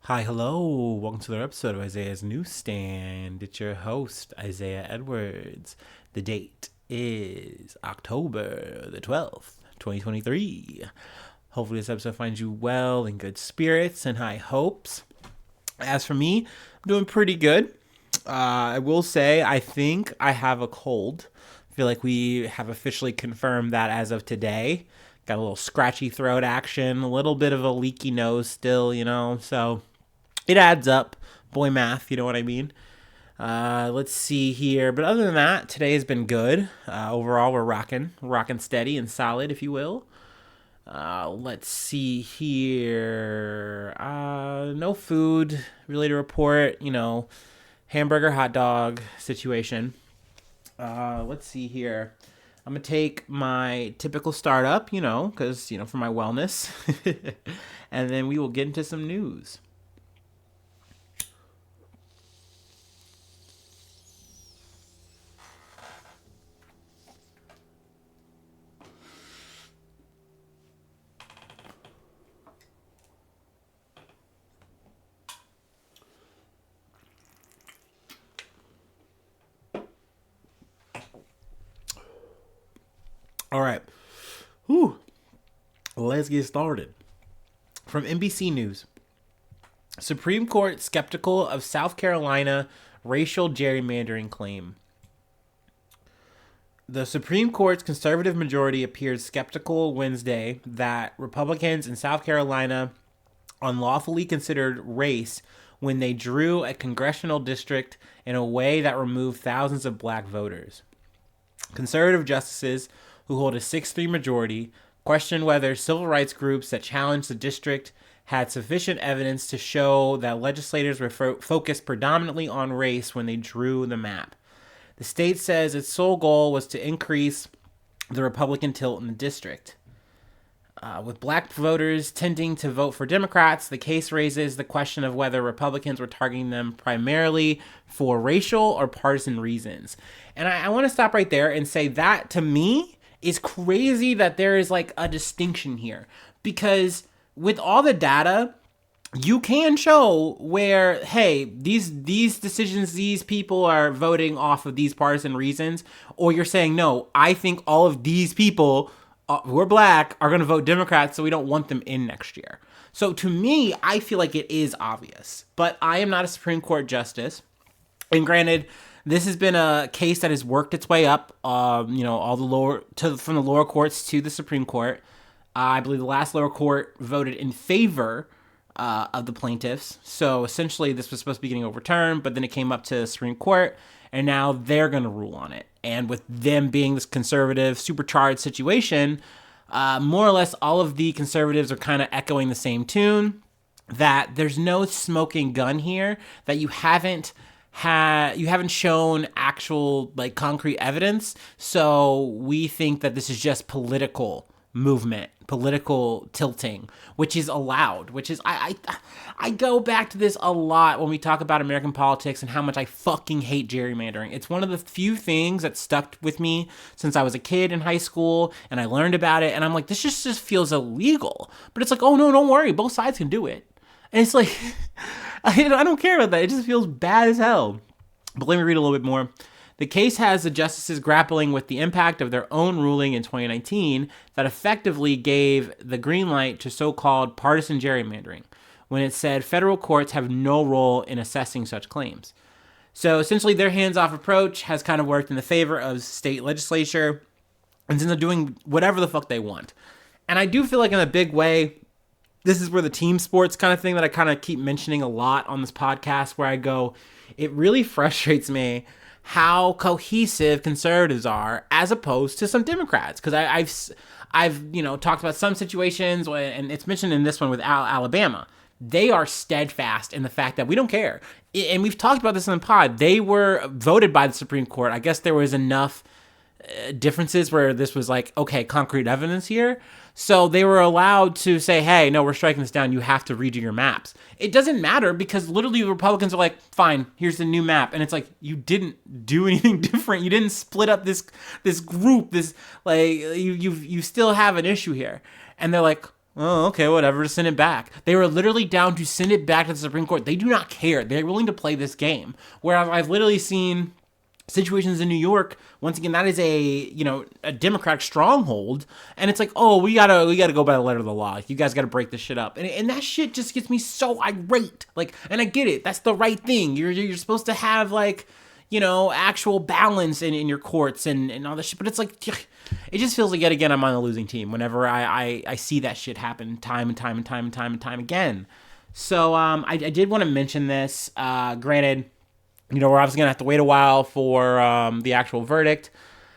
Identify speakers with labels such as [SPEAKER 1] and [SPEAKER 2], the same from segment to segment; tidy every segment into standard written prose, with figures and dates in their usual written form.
[SPEAKER 1] Hi, hello. Welcome to another episode of Isaiah's Newsstand. It's your host, Isaiah Edwards. The date is October the 12th, 2023. Hopefully this episode finds you well, in good spirits, and high hopes. As for me, I'm doing pretty good. I will say I think I have a cold. I feel like we have officially confirmed that as of today. Got a little scratchy throat action, a little bit of a leaky nose still, so it adds up. Boy math, you know what I mean? Let's see here. But other than that, today has been good. Overall, we're rocking steady and solid, if you will. Let's see here. No food really to report. Hamburger, hot dog situation. Let's see here. I'm going to take my typical startup, because, for my wellness. And then we will get into some news. All right. Whew. Let's get started. From NBC News. Supreme Court skeptical of South Carolina racial gerrymandering claim. The Supreme Court's conservative majority appeared skeptical Wednesday that Republicans in South Carolina unlawfully considered race when they drew a congressional district in a way that removed thousands of black voters. Conservative justices, who hold a 6-3 majority, questioned whether civil rights groups that challenged the district had sufficient evidence to show that legislators were focused predominantly on race when they drew the map. The state says its sole goal was to increase the Republican tilt in the district. With black voters tending to vote for Democrats, the case raises the question of whether Republicans were targeting them primarily for racial or partisan reasons. And I want to stop right there and say that, to me, is crazy that there is like a distinction here. Because with all the data, you can show where, hey, these decisions, these people are voting off of these partisan reasons. Or you're saying, no, I think all of these people who are black are going to vote Democrats, so we don't want them in next year. So to me, I feel like it is obvious. But I am not a Supreme Court justice. And granted, this has been a case that has worked its way up, all the from the lower courts to the Supreme Court. I believe the last lower court voted in favor of the plaintiffs. So essentially, this was supposed to be getting overturned, but then it came up to the Supreme Court, and now they're going to rule on it. And with them being this conservative, supercharged situation, more or less all of the conservatives are kind of echoing the same tune, that there's no smoking gun here, that you haven't shown actual like concrete evidence. So we think that this is just political movement, political tilting, which is allowed, which is, I go back to this a lot when we talk about American politics and how much I fucking hate gerrymandering. It's one of the few things that stuck with me since I was a kid in high school and I learned about it. And I'm like, this just feels illegal. But it's like, oh no, don't worry. Both sides can do it. And it's like, I don't care about that. It just feels bad as hell. But let me read a little bit more. The case has the justices grappling with the impact of their own ruling in 2019 that effectively gave the green light to so-called partisan gerrymandering, when it said federal courts have no role in assessing such claims. So essentially their hands-off approach has kind of worked in the favor of state legislature, and then they're doing whatever the fuck they want. And I do feel like in a big way, this is where the team sports kind of thing that I kind of keep mentioning a lot on this podcast, where I go, it really frustrates me how cohesive conservatives are as opposed to some Democrats. Because I've talked about some situations, and it's mentioned in this one with Alabama. They are steadfast in the fact that we don't care. And we've talked about this in the pod. They were voted by the Supreme Court. I guess there was enough differences where this was like, okay, concrete evidence here. So they were allowed to say, hey, no, we're striking this down. You have to redo your maps. It doesn't matter because literally the Republicans are like, fine, here's the new map. And it's like, you didn't do anything different. You didn't split up this group. You still have an issue here. And they're like, Oh, okay, whatever, just send it back. They were literally down to send it back to the Supreme Court. They do not care. They're willing to play this game. Whereas I've literally seen situations in New York, once again, that is a Democratic stronghold, and it's like, oh, we gotta go by the letter of the law. You guys gotta break this shit up, and that shit just gets me so irate. Like, and I get it, that's the right thing. You're supposed to have, like, actual balance in your courts and all this shit, but it's like, it just feels like yet again I'm on the losing team whenever I see that shit happen time and time and time and time and time again. So I did want to mention this. Granted, we're obviously going to have to wait a while for the actual verdict.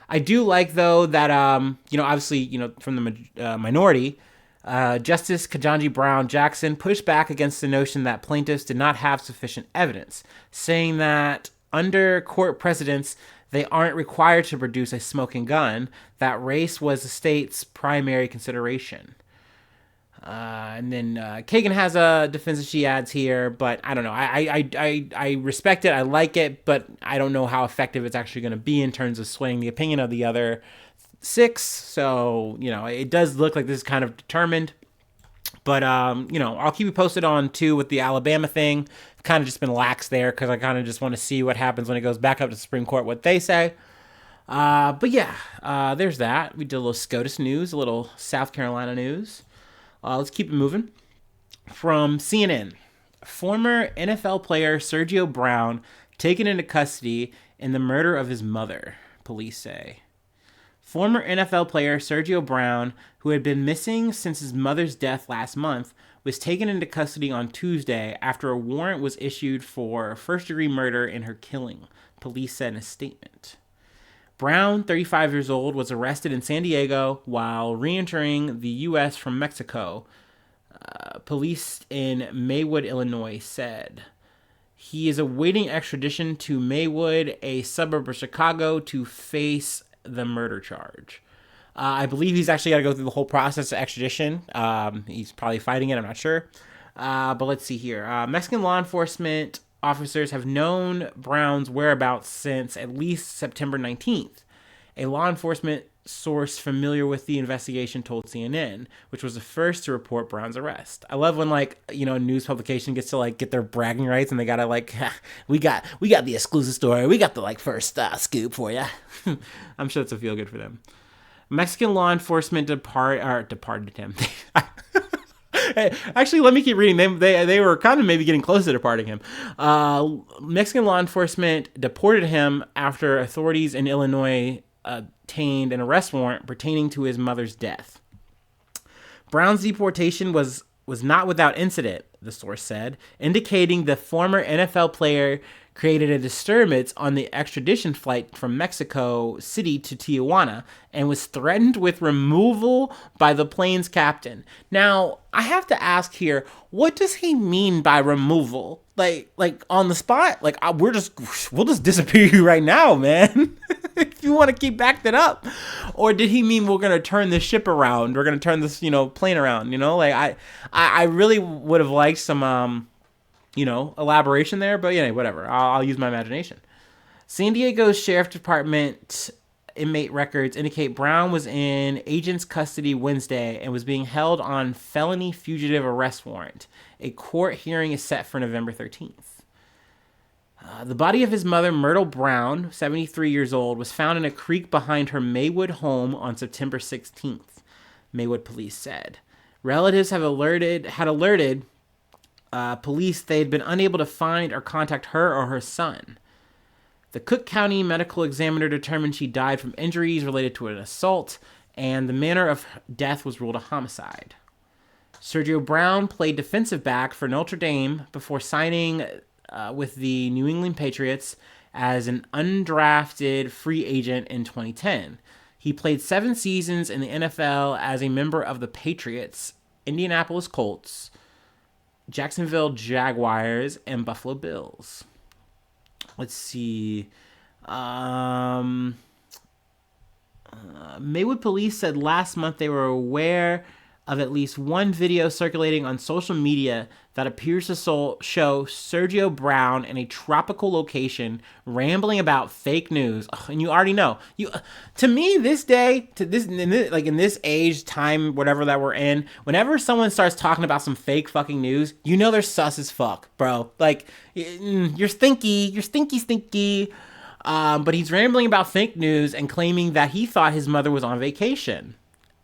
[SPEAKER 1] I do like, though, that, obviously, from the minority, Justice Ketanji Brown Jackson pushed back against the notion that plaintiffs did not have sufficient evidence, saying that under court precedents, they aren't required to produce a smoking gun, that race was the state's primary consideration. And then Kagan has a defense that she adds here, but I don't know. I respect it. I like it, but I don't know how effective it's actually going to be in terms of swaying the opinion of the other six. So, it does look like this is kind of determined. But, I'll keep you posted on, too, with the Alabama thing. Kind of just been lax there because I kind of just want to see what happens when it goes back up to the Supreme Court, what they say. But yeah, there's that. We did a little SCOTUS news, a little South Carolina news. Let's keep it moving. From CNN, former NFL player Sergio Brown taken into custody in the murder of his mother, police say. Former NFL player Sergio Brown, who had been missing since his mother's death last month, was taken into custody on Tuesday after a warrant was issued for first-degree murder in her killing, police said in a statement. Brown, 35 years old, was arrested in San Diego while re-entering the U.S. from Mexico, police in Maywood, Illinois, said. He is awaiting extradition to Maywood, a suburb of Chicago, to face the murder charge. I believe he's actually got to go through the whole process of extradition. He's probably fighting it, I'm not sure. But let's see here. Mexican law enforcement officers have known Brown's whereabouts since at least September 19th. A law enforcement source familiar with the investigation told CNN, which was the first to report Brown's arrest. I love when, a news publication gets to, get their bragging rights and they gotta, we got the exclusive story. We got the, first scoop for you. I'm sure it's a feel good for them. Mexican law enforcement departed him. Actually, let me keep reading. They were kind of maybe getting close to departing him. Mexican law enforcement deported him after authorities in Illinois obtained an arrest warrant pertaining to his mother's death. Brown's deportation was not without incident, the source said, indicating the former NFL player created a disturbance on the extradition flight from Mexico City to Tijuana and was threatened with removal by the plane's captain. Now, I have to ask here, what does he mean by removal? Like on the spot? We'll just disappear you right now, man. If you want to keep backing it up. Or did he mean we're going to turn this ship around? We're going to turn this, plane around, I really would have liked some elaboration there, but whatever. I'll use my imagination. San Diego's Sheriff Department inmate records indicate Brown was in agent's custody Wednesday and was being held on felony fugitive arrest warrant. A court hearing is set for November 13th. The body of his mother, Myrtle Brown, 73 years old, was found in a creek behind her Maywood home on September 16th, Maywood police said. Relatives had alerted police they had been unable to find or contact her or her son. The Cook County medical examiner determined she died from injuries related to an assault, and the manner of death was ruled a homicide. Sergio Brown played defensive back for Notre Dame before signing with the New England Patriots as an undrafted free agent in 2010. He played 7 seasons in the NFL as a member of the Patriots, Indianapolis Colts, Jacksonville Jaguars, and Buffalo Bills. Let's see. Maywood police said last month they were aware of at least one video circulating on social media that appears to show Sergio Brown in a tropical location rambling about fake news. Ugh, and you already know. To me, this day, in this age, time, whatever that we're in, whenever someone starts talking about some fake fucking news, you know they're sus as fuck, bro. Like, you're stinky. But he's rambling about fake news and claiming that he thought his mother was on vacation.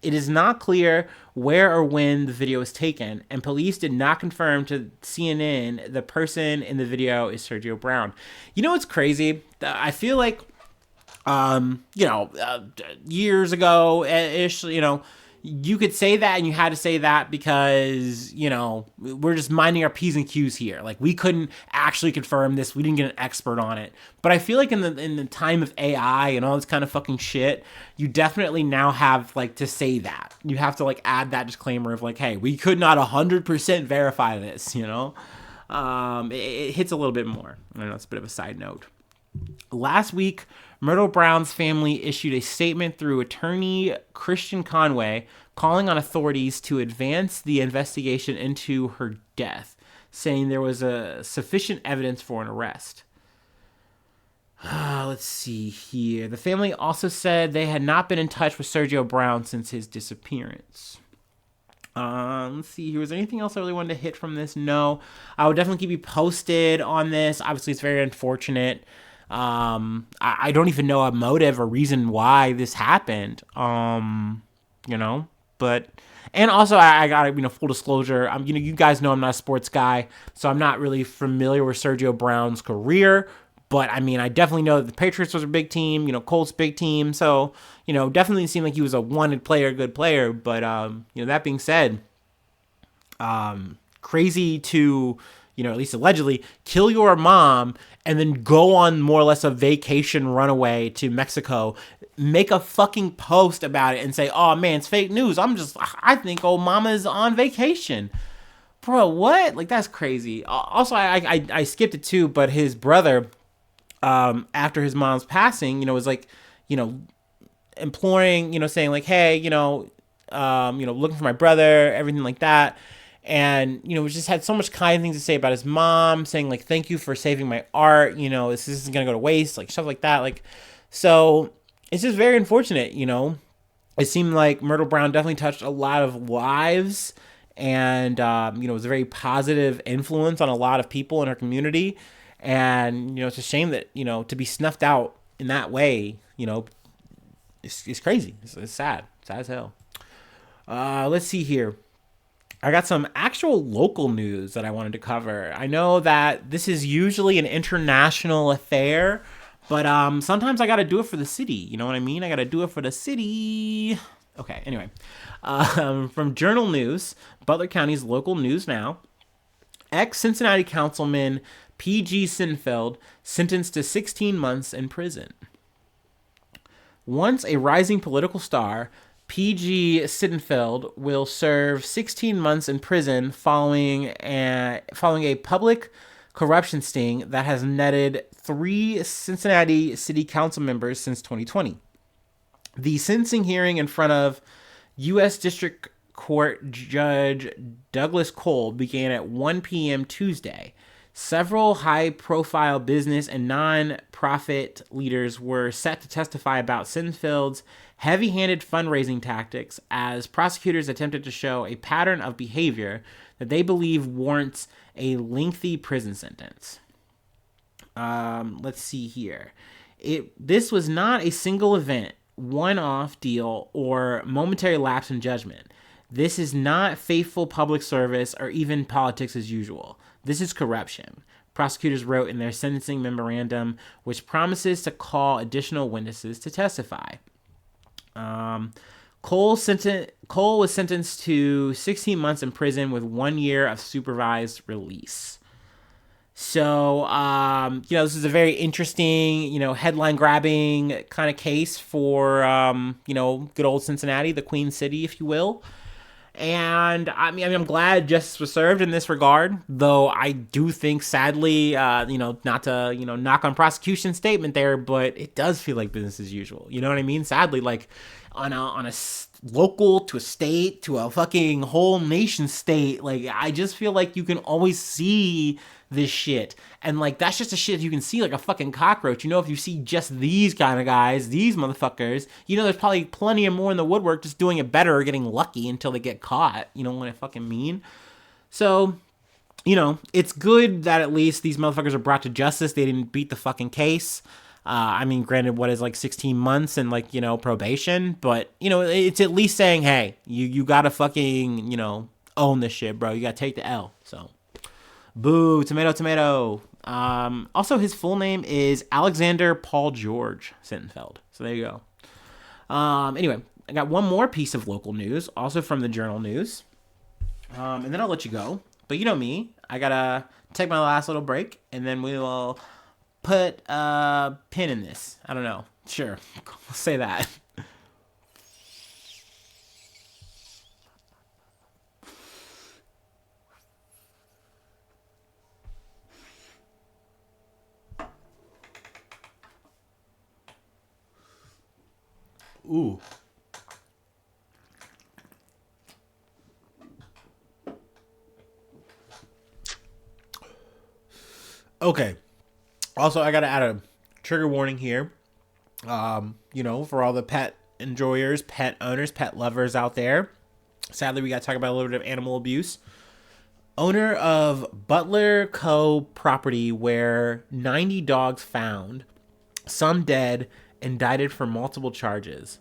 [SPEAKER 1] It is not clear where or when the video was taken, and police did not confirm to CNN the person in the video is Sergio Brown. You know what's crazy? I feel like, years ago ish, you could say that, and you had to say that because, we're just minding our P's and Q's here. Like, we couldn't actually confirm this. We didn't get an expert on it. But I feel like in the time of AI and all this kind of fucking shit, you definitely now have, to say that. You have to, add that disclaimer of, hey, we could not 100% verify this, it hits a little bit more. I know it's a bit of a side note. Last week, Myrtle Brown's family issued a statement through attorney Christian Conway calling on authorities to advance the investigation into her death, saying there was sufficient evidence for an arrest. Let's see here. The family also said they had not been in touch with Sergio Brown since his disappearance. Let's see here. Was there anything else I really wanted to hit from this? No. I would definitely keep you posted on this. Obviously, it's very unfortunate. I don't even know a motive or reason why this happened. But, and also I got, full disclosure, you guys know I'm not a sports guy, so I'm not really familiar with Sergio Brown's career, but I definitely know that the Patriots was a big team, Colts big team, so, definitely seemed like he was a wanted player, good player, but, that being said, crazy to, at least allegedly, kill your mom and then go on more or less a vacation runaway to Mexico, make a fucking post about it and say, oh man, it's fake news. I think old mama's on vacation. Bro, what? That's crazy. Also, I skipped it too, but his brother, after his mom's passing, was imploring, saying hey, looking for my brother, everything like that. And, just had so much kind things to say about his mom, saying, thank you for saving my art, this isn't going to go to waste, stuff like that. So it's just very unfortunate, It seemed like Myrtle Brown definitely touched a lot of lives and, was a very positive influence on a lot of people in her community. And, it's a shame that, to be snuffed out in that way, it's crazy. It's sad. Sad as hell. Let's see here. I got some actual local news that I wanted to cover. I know that this is usually an international affair, but sometimes I got to do it for the city. You know what I mean? I got to do it for the city. Okay, anyway. From Journal News, Butler County's local news now. Ex-Cincinnati Councilman P.G. Sittenfield sentenced to 16 months in prison. Once a rising political star, P.G. Sittenfield will serve 16 months in prison following a public corruption sting that has netted 3 Cincinnati city council members since 2020. The sentencing hearing in front of U.S. District Court Judge Douglas Cole began at 1 p.m. Tuesday. Several high-profile business and non-profit leaders were set to testify about Sittenfield's heavy-handed fundraising tactics as prosecutors attempted to show a pattern of behavior that they believe warrants a lengthy prison sentence. Let's see here. This was not a single event, one-off deal, or momentary lapse in judgment. This is not faithful public service or even politics as usual. This is corruption, prosecutors wrote in their sentencing memorandum, which promises to call additional witnesses to testify. Cole was sentenced to 16 months in prison with 1 year of supervised release. So, this is a very interesting, headline-grabbing kind of case for, good old Cincinnati, the Queen City, if you will. And I'm glad justice was served in this regard, though I do think, sadly, not to, knock on prosecution's statement there, but it does feel like business as usual. You know what I mean? Sadly, local to a state to a fucking whole nation state. Like, I just feel like you can always see this shit, and like that's just a shit you can see like a fucking cockroach. You know, if you see just these kind of guys, these motherfuckers, you know, there's probably plenty of more in the woodwork just doing it better or getting lucky until they get caught. You know what I fucking mean? So, you know, it's good that at least these motherfuckers are brought to justice. They didn't beat the fucking case. I mean, granted, what is like 16 months and like, you know, probation, but, you know, it's at least saying, hey, you gotta fucking, you know, own this shit, bro. You gotta take the L. So, boo, tomato, tomato. Also, his full name is Alexander Paul George Sittenfield. So there you go. Anyway, I got one more piece of local news, also from the Journal News. And then I'll let you go. But you know me, I gotta take my last little break, and then we will put a pin in this. I don't know. Sure. I'll say that. Ooh. Okay. Also, I gotta add a trigger warning here. You know, for all the pet enjoyers, pet owners, pet lovers out there. Sadly, we gotta talk about a little bit of animal abuse. Owner of Butler Co. property where 90 dogs found, some dead, indicted for multiple charges.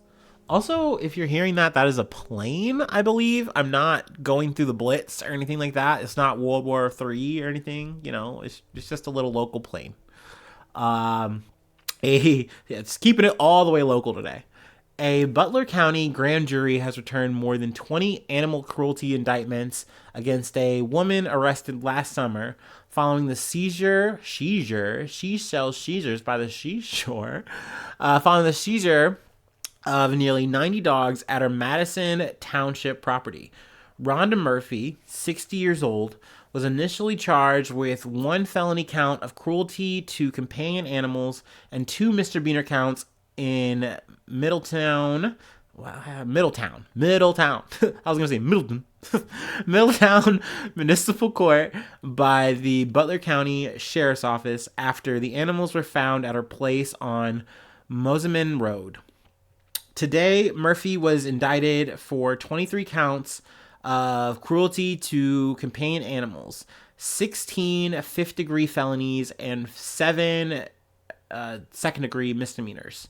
[SPEAKER 1] Also, if you're hearing that, that is a plane, I believe. I'm not going through the Blitz or anything like that. It's not World War III or anything. You know, it's just a little local plane. It's keeping it all the way local today. A Butler County grand jury has returned more than 20 animal cruelty indictments against a woman arrested last summer following the seizures by the seashore, following the seizure of nearly 90 dogs at her Madison Township property. Rhonda Murphy, 60 years old, was initially charged with one felony count of cruelty to companion animals and two misdemeanor counts in Middletown. Middletown. I was going to say Middleton. Middletown Municipal Court by the Butler County Sheriff's Office after the animals were found at her place on Moseman Road. Today, Murphy was indicted for 23 counts of cruelty to companion animals, 16 fifth-degree felonies, and 7 second-degree misdemeanors.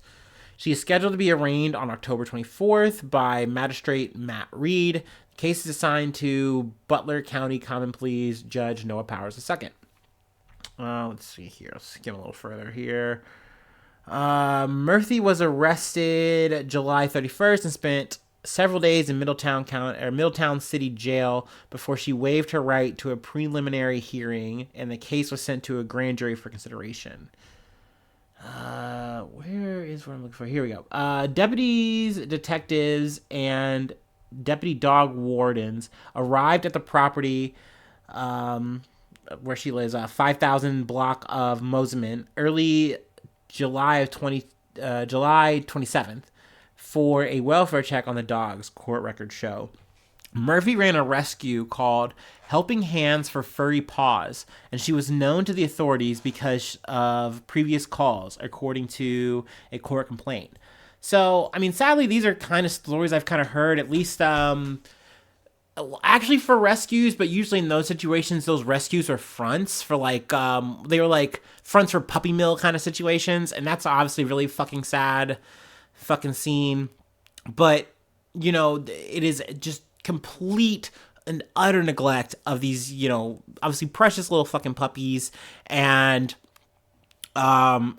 [SPEAKER 1] She is scheduled to be arraigned on October 24th by Magistrate Matt Reed. The case is assigned to Butler County Common Pleas Judge Noah Powers II. Let's see here. Let's skim a little further here. Murphy was arrested July 31st and spent several days in Middletown City Jail before she waived her right to a preliminary hearing, and the case was sent to a grand jury for consideration. Where is what I'm looking for? Here we go. Deputies, detectives, and deputy dog wardens arrived at the property where she lives, 5,000 block of Moseman, early July 27th for a welfare check on the dogs, court records show. Murphy ran a rescue called Helping Hands for Furry Paws, and she was known to the authorities because of previous calls, according to a court complaint. So, I mean, sadly, these are kind of stories I've kind of heard, at least actually for rescues, but usually in those situations, those rescues are fronts for like, they were like fronts for puppy mill kind of situations. And that's obviously really fucking sad fucking scene. But, you know, it is just complete and utter neglect of these, you know, obviously precious little fucking puppies. And,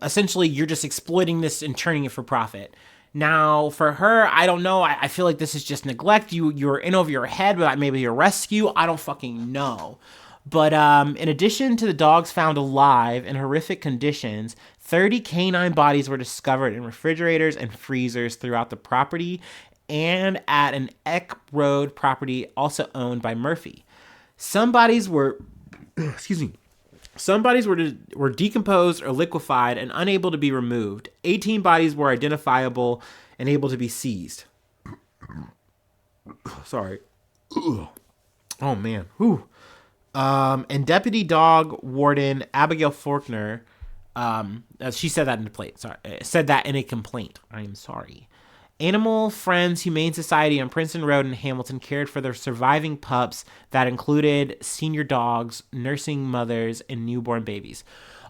[SPEAKER 1] essentially you're just exploiting this and turning it for profit. Now, for her, I don't know. I feel like this is just neglect. You're in over your head with maybe your rescue. I don't fucking know. But in addition to the dogs found alive in horrific conditions, 30 canine bodies were discovered in refrigerators and freezers throughout the property and at an Eck Road property also owned by Murphy. Some bodies were, Some bodies were decomposed or liquefied and unable to be removed. 18 bodies were identifiable and able to be seized. Sorry. Ugh. Oh man. Whew. And Deputy Dog Warden Abigail Faulkner, she said that in the plate. Sorry, said that in a complaint. I am sorry. Animal Friends Humane Society on Princeton Road in Hamilton cared for their surviving pups that included senior dogs, nursing mothers, and newborn babies.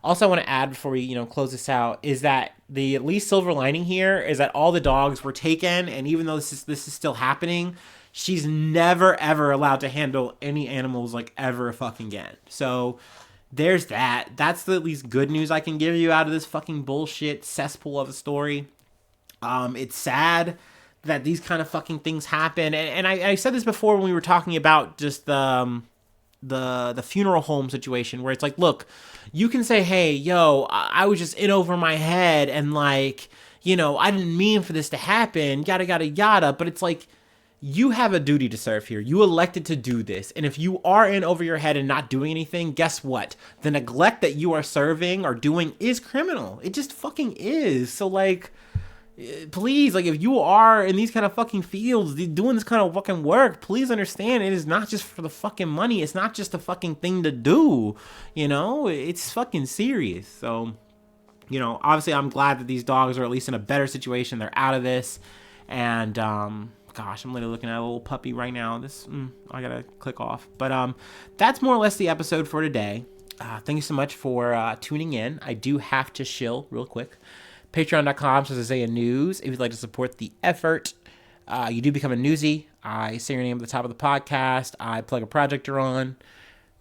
[SPEAKER 1] Also, I want to add before we close this out is that the at least silver lining here is that all the dogs were taken, and even though this is still happening, she's never ever allowed to handle any animals like ever fucking again. So there's that. That's the at least good news I can give you out of this fucking bullshit cesspool of a story. It's sad that these kind of fucking things happen, and I said this before when we were talking about just the funeral home situation where it's like, look, you can say, hey, yo, I was just in over my head and like, I didn't mean for this to happen, yada yada yada, but it's like, you have a duty to serve here. You elected to do this. And if you are in over your head and not doing anything, guess what? The neglect that you are serving or doing is criminal. It just fucking is. So like, please, like, if you are in these kind of fucking fields doing this kind of fucking work, please understand it is not just for the fucking money. It's not just a fucking thing to do. It's fucking serious. So, obviously I'm glad that these dogs are at least in a better situation. They're out of this. And, gosh, I'm literally looking at a little puppy right now. I gotta click off. But that's more or less the episode for today. Thank you so much for tuning in. I do have to shill real quick. Patreon.com/Isaiah News. If you'd like to support the effort, you do become a newsie. I say your name at the top of the podcast. I plug a project you're on.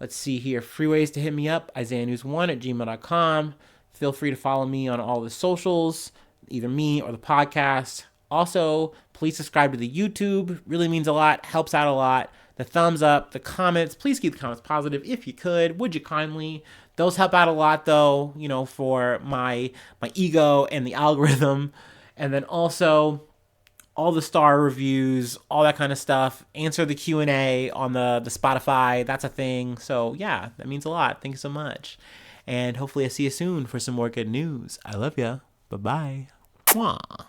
[SPEAKER 1] Let's see here. Free ways to hit me up. IsaiahNews1@gmail.com. Feel free to follow me on all the socials, either me or the podcast. Also, please subscribe to the YouTube. Really means a lot. Helps out a lot. The thumbs up, the comments. Please keep the comments positive if you could. Would you kindly? Those help out a lot, though, for my ego and the algorithm. And then also all the star reviews, all that kind of stuff. Answer the Q&A on the Spotify. That's a thing. So, yeah, that means a lot. Thank you so much. And hopefully I see you soon for some more good news. I love ya. Bye-bye. Mwah.